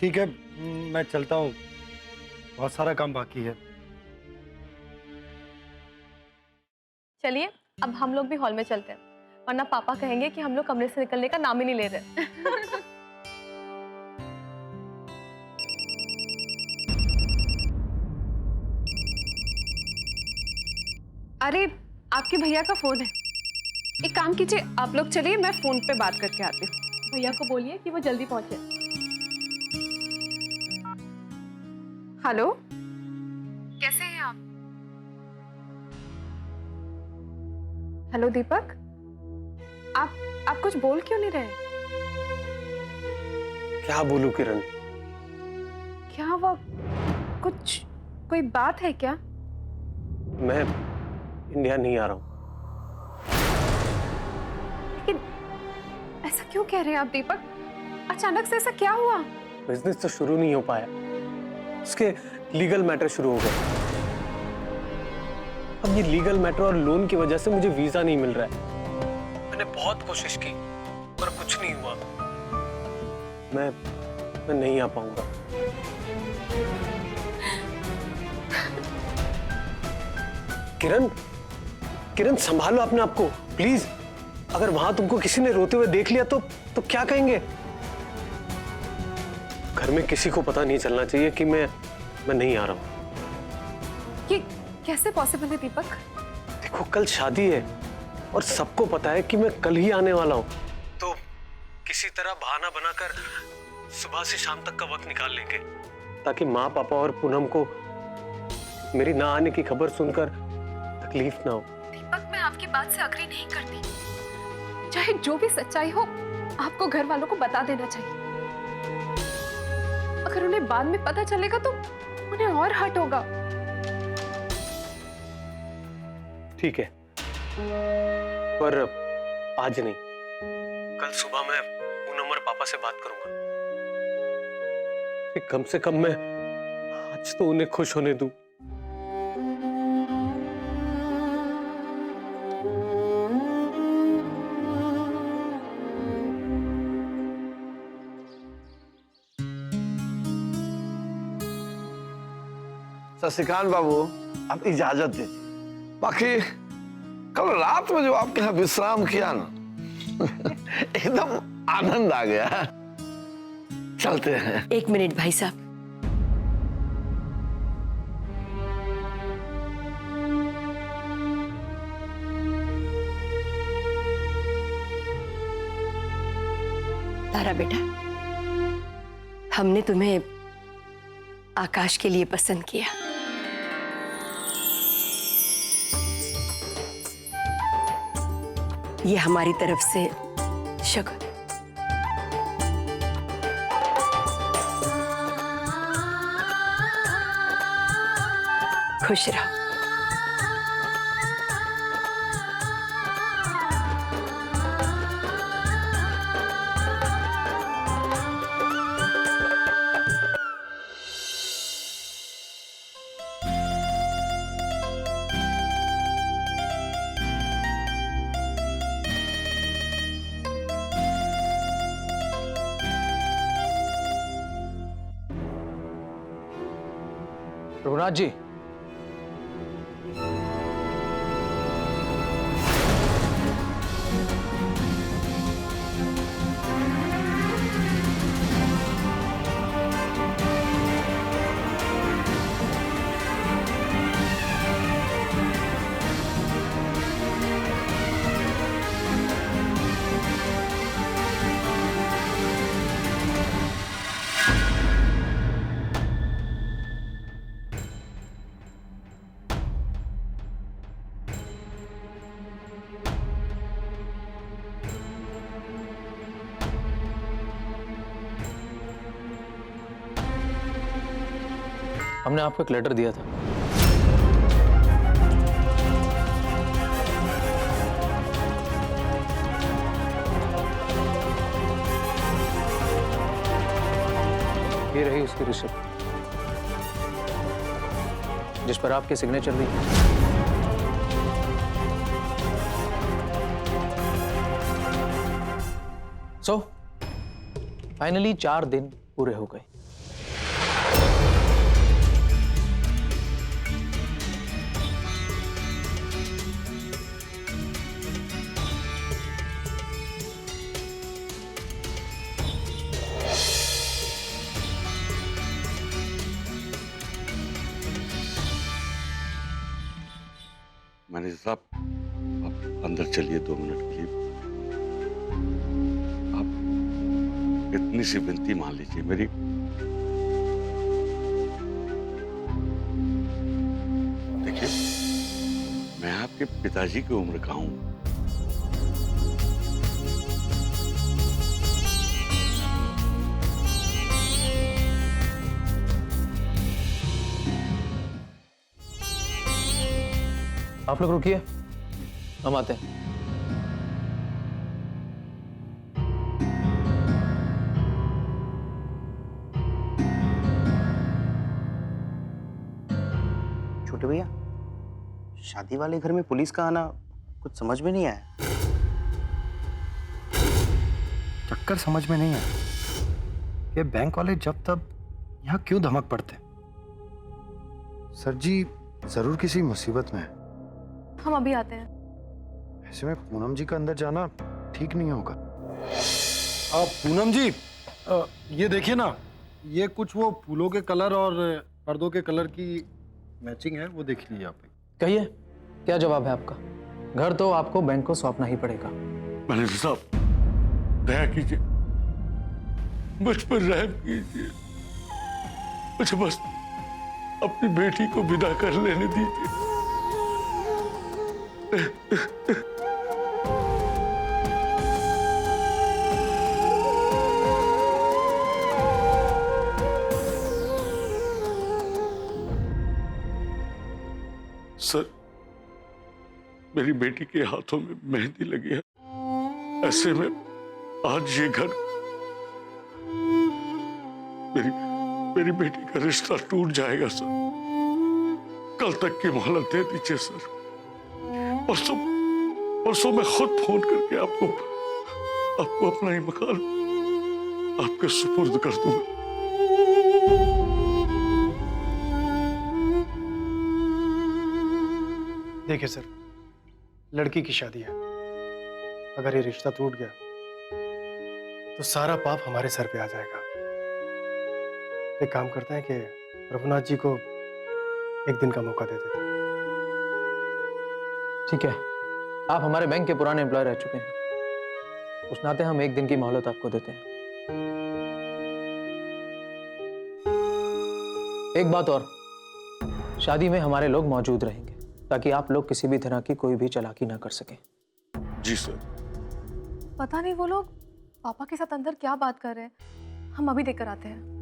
ठीक है, मैं चलता हूँ, बहुत सारा काम बाकी है। चलिए अब हम लोग भी हॉल में चलते हैं, वरना पापा कहेंगे कि हम लोग कमरे से निकलने का नाम ही नहीं ले रहे। अरे आपके भैया का फोन है, एक काम कीजिए आप लोग चलिए, मैं फोन पे बात करके आती हूँ। भैया को बोलिए कि वो जल्दी पहुंचे। हेलो, कैसे हैं आप? हेलो दीपक, आप कुछ बोल क्यों नहीं रहे? क्या बोलूं किरण? क्या हुआ? कुछ कोई बात है क्या? मैं इंडिया नहीं आ रहा हूं। लेकिन ऐसा क्यों कह रहे हैं आप दीपक? अचानक से ऐसा क्या हुआ? बिजनेस तो शुरू नहीं हो पाया, उसके लीगल मैटर शुरू हो गए। अब ये लीगल मैटर और लोन की वजह से मुझे वीजा नहीं मिल रहा है। मैंने बहुत कोशिश की पर कुछ नहीं हुआ। मैं नहीं आ पाऊंगा। किरण, किरण संभालो अपने आप को प्लीज। अगर वहां तुमको किसी ने रोते हुए देख लिया तो क्या कहेंगे? घर में किसी को पता नहीं चलना चाहिए कि मैं नहीं आ रहा हूं। ये कैसे पॉसिबल है दीपक? देखो कल शादी है और सबको पता है कि मैं कल ही आने वाला हूं, तो किसी तरह बहाना बनाकर सुबह से शाम तक का वक्त निकाल लेंगे ताकि माँ पापा और पूनम को मेरी ना आने की खबर सुनकर तकलीफ ना हो। दीपक मैं आपकी बात से अग्री नहीं करती, चाहे जो भी सच्चाई हो आपको घर वालों को बता देना चाहिए। अगर उन्हें बाद में पता चलेगा तो उन्हें और हर्ट होगा। ठीक है, पर आज नहीं, कल सुबह मैं पूनम और पापा से बात करूंगा। कम से कम मैं आज तो उन्हें खुश होने दूं। शशिकांत बाबू, आप इजाजत दीजिए। बाकी कल रात में जो आपके यहाँ विश्राम किया ना एकदम आनंद आ गया। चलते हैं। एक मिनट भाई साहब, तारा बेटा, हमने तुम्हें आकाश के लिए पसंद किया। ये हमारी तरफ से शगुन। खुश रहो। रघुनाथ जी, हमने आपको एक लेटर दिया था। ये रही उसकी रिसिप्ट जिस पर आपके सिग्नेचर भी है। सो फाइनली 4 दिन पूरे हो गए। मैनेजर साहब, आप अंदर चलिए 2 मिनट के लिए। आप इतनी सी विनती मान लीजिए मेरी। देखिए, मैं आपके पिताजी की उम्र का हूं। आप लोग रुकिए, हम आते हैं। छोटे भैया, शादी वाले घर में पुलिस का आना कुछ समझ में नहीं आया। चक्कर समझ में नहीं आया कि बैंक वाले जब तब यहाँ क्यों धमक पड़ते। सर जी जरूर किसी मुसीबत में है। हम अभी आते हैं। ऐसे में पूनम जी का अंदर जाना ठीक नहीं होगा। पूनम जी, ये देखिए ना, ये कुछ वो फूलों के कलर और पर्दों के कलर की मैचिंग है, वो देख लीजिए आप। कहिए, क्या जवाब है आपका? घर तो आपको बैंक को सौंपना ही पड़ेगा। मैनेजर साहब, दया कीजिए, मुझ पर रहम कीजिए। मुझे बस अपनी बेटी को विदा कर लेने दीजिए। सर, मेरी बेटी के हाथों में मेहंदी लगी है। ऐसे में आज ये घर, मेरी बेटी का रिश्ता टूट जाएगा सर। कल तक की मोहलत दे दीजिए सर। परसों मैं खुद फोन करके आपको अपना ही मकान आपके सुपुर्द कर दूंगा। देखिए सर, लड़की की शादी है। अगर ये रिश्ता टूट गया तो सारा पाप हमारे सर पे आ जाएगा। एक काम करते हैं कि रघुनाथ जी को एक दिन का मौका दे देते हैं। ठीक है, आप हमारे बैंक के पुराने एम्प्लॉय रह चुके हैं, उस नाते हम एक दिन की मोहलत आपको देते हैं। एक बात और, शादी में हमारे लोग मौजूद रहेंगे ताकि आप लोग किसी भी तरह की कोई भी चालाकी ना कर सकें। जी सर। पता नहीं वो लोग पापा के साथ अंदर क्या बात कर रहे हैं। हम अभी देखकर आते हैं।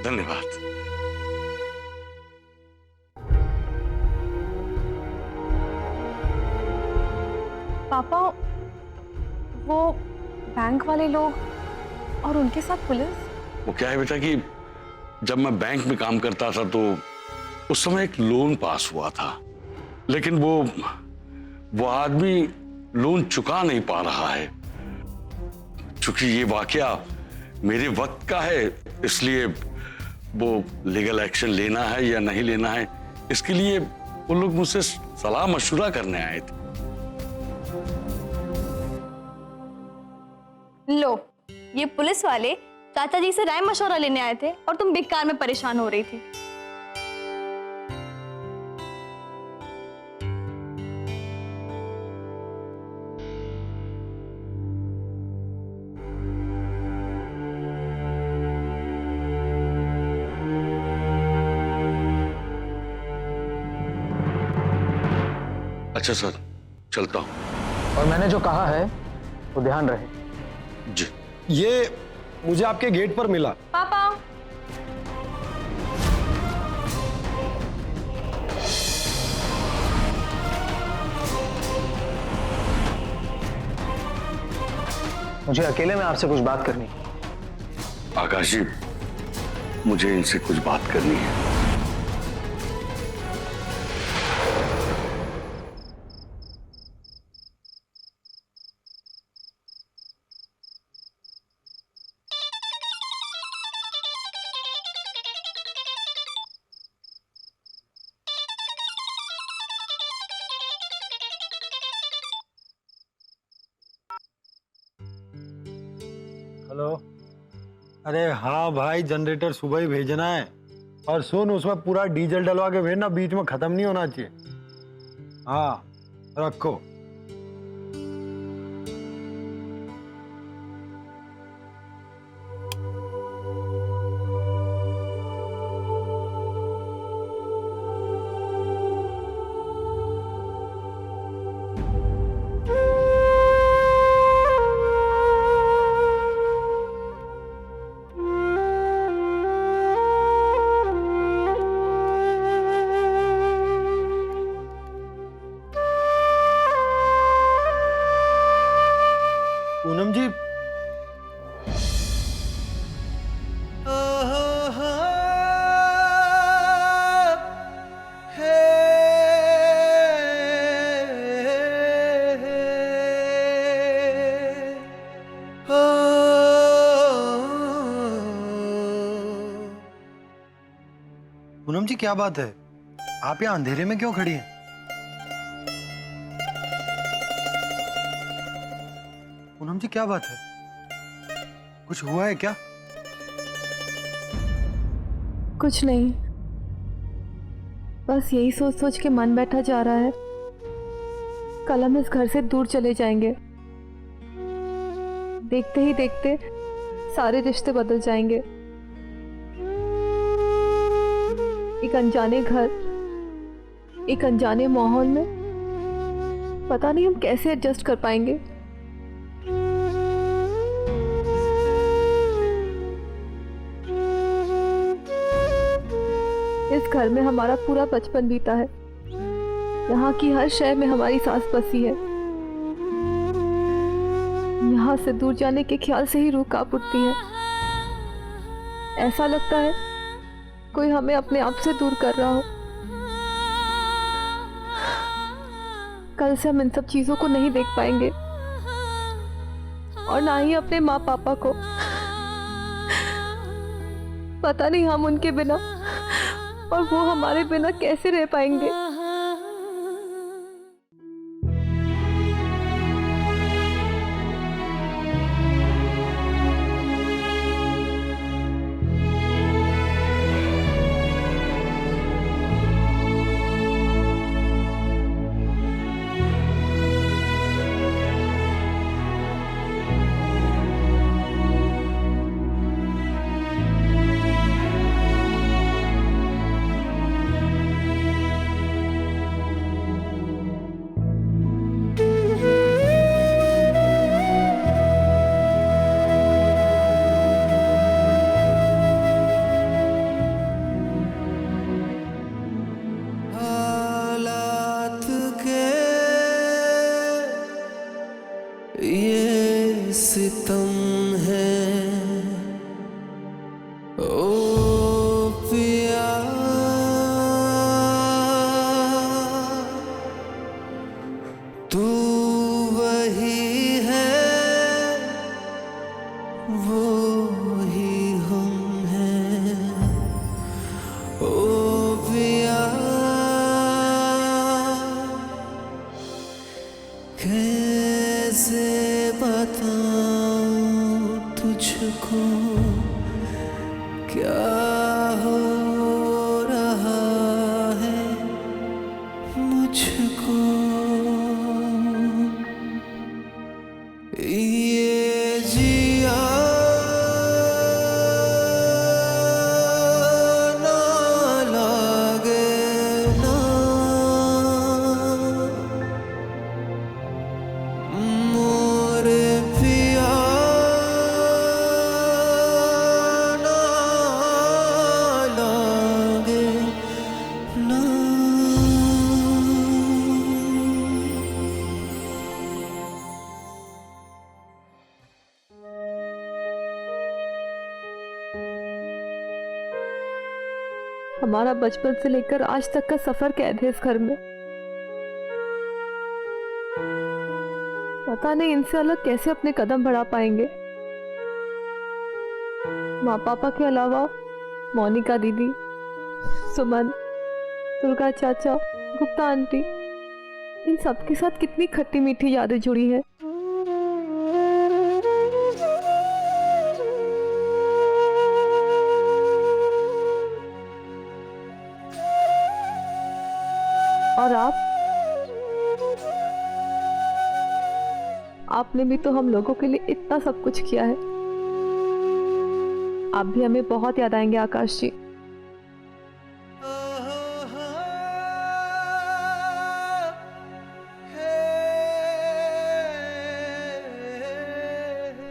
धन्यवाद। पापा, वो बैंक वाले लोग और उनके साथ पुलिस। वो क्या है बेटा कि जब मैं बैंक में काम करता था तो उस समय एक लोन पास हुआ था, लेकिन वो आदमी लोन चुका नहीं पा रहा है। चूंकि ये वाकया मेरे वक्त का है, इसलिए वो लीगल एक्शन लेना है या नहीं लेना है, इसके लिए वो लोग मुझसे सलाह मशवरा करने आए थे। लो, ये पुलिस वाले चाचा जी से राय मशवरा लेने आए थे और तुम बेकार में परेशान हो रही थी। अच्छा सर, चलता हूं। और मैंने जो कहा है वो ध्यान रहे। जी। ये मुझे आपके गेट पर मिला। पापा, मुझे अकेले में आपसे कुछ बात करनी है। आकाश जी, मुझे इनसे कुछ बात करनी है। हेलो। अरे हाँ भाई, जनरेटर सुबह ही भेजना है। और सुन, उसमें पूरा डीजल डलवा के भेजना, बीच में खत्म नहीं होना चाहिए। हाँ रखो। पूनम जी, पूनम जी क्या बात है? आप यहाँ अंधेरे में क्यों खड़ी हैं? पूनम जी क्या बात है? कुछ हुआ है क्या? कुछ नहीं, बस यही सोच सोच के मन बैठा जा रहा है। कल हम इस घर से दूर चले जाएंगे। देखते ही देखते सारे रिश्ते बदल जाएंगे। एक अनजाने घर, एक अनजाने माहौल में पता नहीं हम कैसे एडजस्ट कर पाएंगे। इस घर में हमारा पूरा बचपन बीता है। यहाँ की हर शय में हमारी सांस बसी है। यहाँ से दूर जाने के ख्याल से ही रूह कांप उठती है। ऐसा लगता है कोई हमें अपने आप से दूर कर रहा हो। कल से हम इन सब चीजों को नहीं देख पाएंगे और ना ही अपने माँ पापा को। पता नहीं हम उनके बिना और वो हमारे बिना कैसे रह पाएंगे। ये सितम है ओ पिया, तू वही है वो ही हम हैं ओ पिया। कैसे बताऊं तुझको क्या हो रहा है मुझको। ये जिया ना लागे ना, मोरे पिया ना लागे ना। हमारा बचपन से लेकर आज तक का सफर कैद है इस घर में। पता नहीं इनसे अलग कैसे अपने कदम बढ़ा पाएंगे। माँ पापा के अलावा मोनिका दीदी, सुमन, दुर्गा चाचा, गुप्ता आंटी, इन सबके साथ कितनी खट्टी मीठी यादें जुड़ी है। और आपने भी तो हम लोगों के लिए इतना सब कुछ किया है। आप भी हमें बहुत याद आएंगे आकाश जी।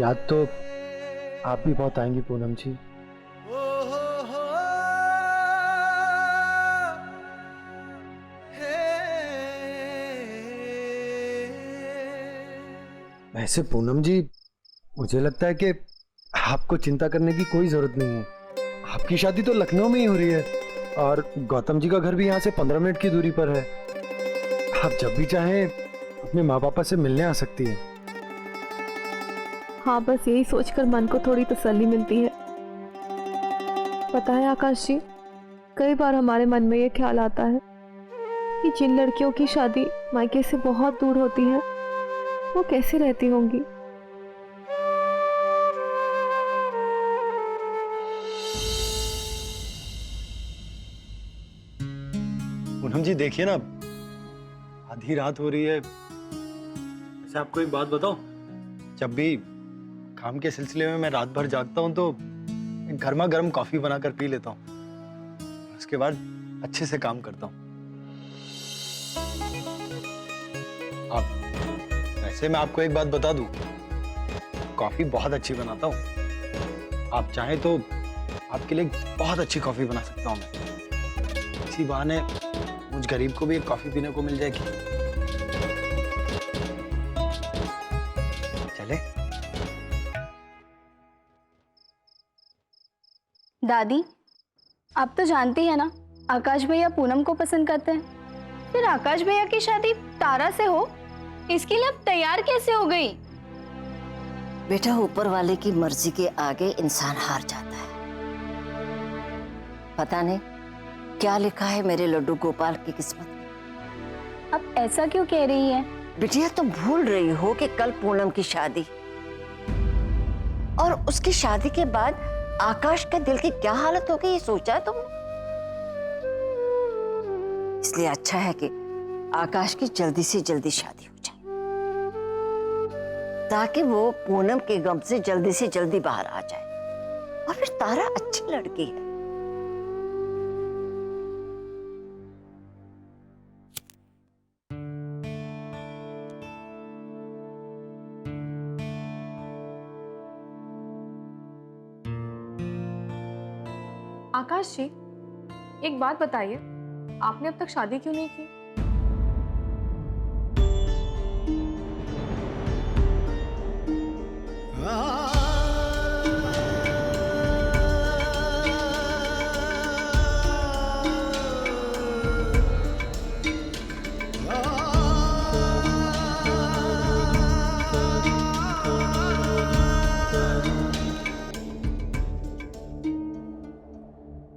याद तो आप भी बहुत आएंगी पूनम जी। वैसे पूनम जी, मुझे लगता है कि आपको चिंता करने की कोई जरूरत नहीं है। आपकी शादी तो लखनऊ में ही हो रही है और गौतम जी का घर भी यहाँ से 15 मिनट की दूरी पर है। आप जब भी चाहें अपने माँ पापा से मिलने आ सकती हैं। हाँ, बस यही सोचकर मन को थोड़ी तसल्ली मिलती है। पता है आकाश जी, कई बार हमारे मन में ये ख्याल आता है कि जिन लड़कियों की शादी मायके से बहुत दूर होती है वो कैसे रहती होंगी। पूनम जी देखिए ना, आधी रात हो रही है। वैसे आपको एक बात बताओ, जब भी काम के सिलसिले में मैं रात भर जागता हूँ तो गर्मा गर्म कॉफी बनाकर पी लेता हूँ। उसके बाद अच्छे से काम करता हूँ। वैसे मैं आपको एक बात बता दूं, कॉफी बहुत अच्छी बनाता हूँ। आप चाहें तो आपके लिए बहुत अच्छी कॉफी बना सकता हूँ मैं। इसी बहाने मुझ गरीब को भी एक कॉफी पीने को मिल जाएगी। चले? दादी, आप तो जानती है ना, आकाश भैया पूनम को पसंद करते हैं। फिर आकाश भैया की शादी तारा से हो, इसके लिए अब तैयार कैसे हो गई? बेटा, ऊपर वाले की मर्जी के आगे इंसान हार जाता है। पता नहीं क्या लिखा है मेरे लड्डू गोपाल की किस्मत में। अब ऐसा क्यों कह रही है? बिटिया, तुम भूल रही हो कि कल पूनम की शादी, और उसकी शादी के बाद आकाश के दिल की क्या हालत होगी ये सोचा है तुमने? इसलिए अच्छा है कि आकाश की जल्दी से जल्दी शादी हो जाए, ताकि वो पूनम के गम से जल्दी बाहर आ जाए। और फिर तारा अच्छी लड़की है। आकाश जी, एक बात बताइए, आपने अब तक शादी क्यों नहीं की?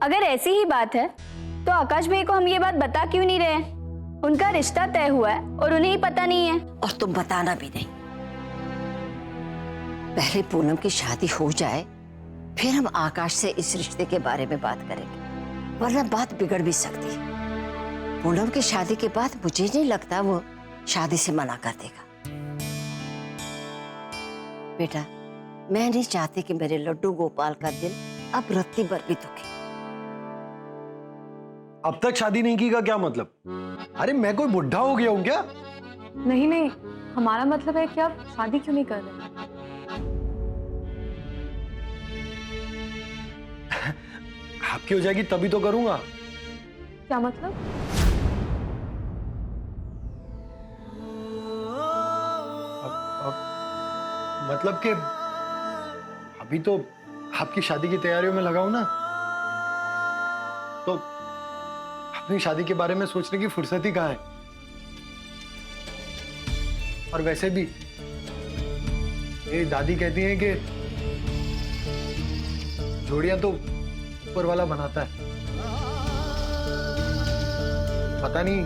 अगर ऐसी ही बात है तो आकाश भैया को हम ये बात बता क्यों नहीं रहे? उनका रिश्ता तय हुआ है और उन्हें ही पता नहीं है। और तुम बताना भी नहीं। पहले पूनम की शादी हो जाए, फिर हम आकाश से इस रिश्ते के बारे में बात करेंगे, वरना बात बिगड़ भी सकती है। पूनम की शादी के बाद मुझे नहीं लगता वो शादी से मना कर देगा। बेटा, मैं नहीं चाहती कि मेरे लड्डू गोपाल का दिल अब रत्ती भर भी दुखे। अब तक शादी नहीं की का क्या मतलब? अरे मैं कोई बुढ़ा हो गया हूँ क्या? नहीं नहीं, हमारा मतलब है कि आप शादी क्यों नहीं कर रहे? आपकी हो जाएगी तभी तो करूंगा। क्या मतलब? मतलब कि अभी तो आपकी शादी की तैयारियों में लगा हूं ना, तो अपनी शादी के बारे में सोचने की फुर्सत ही कहाँ है। और वैसे भी मेरी दादी कहती हैं कि जोड़ियां तो ऊपर वाला बनाता है। पता नहीं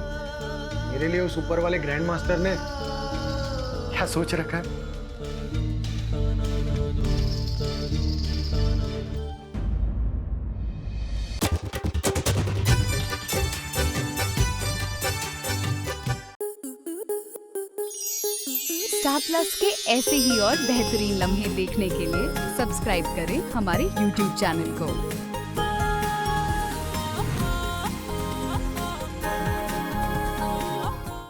मेरे लिए उस ऊपर वाले ग्रैंड मास्टर ने क्या सोच रखा है। स्टार प्लस के ऐसे ही और बेहतरीन लम्हे देखने के लिए सब्सक्राइब करें हमारे YouTube चैनल को।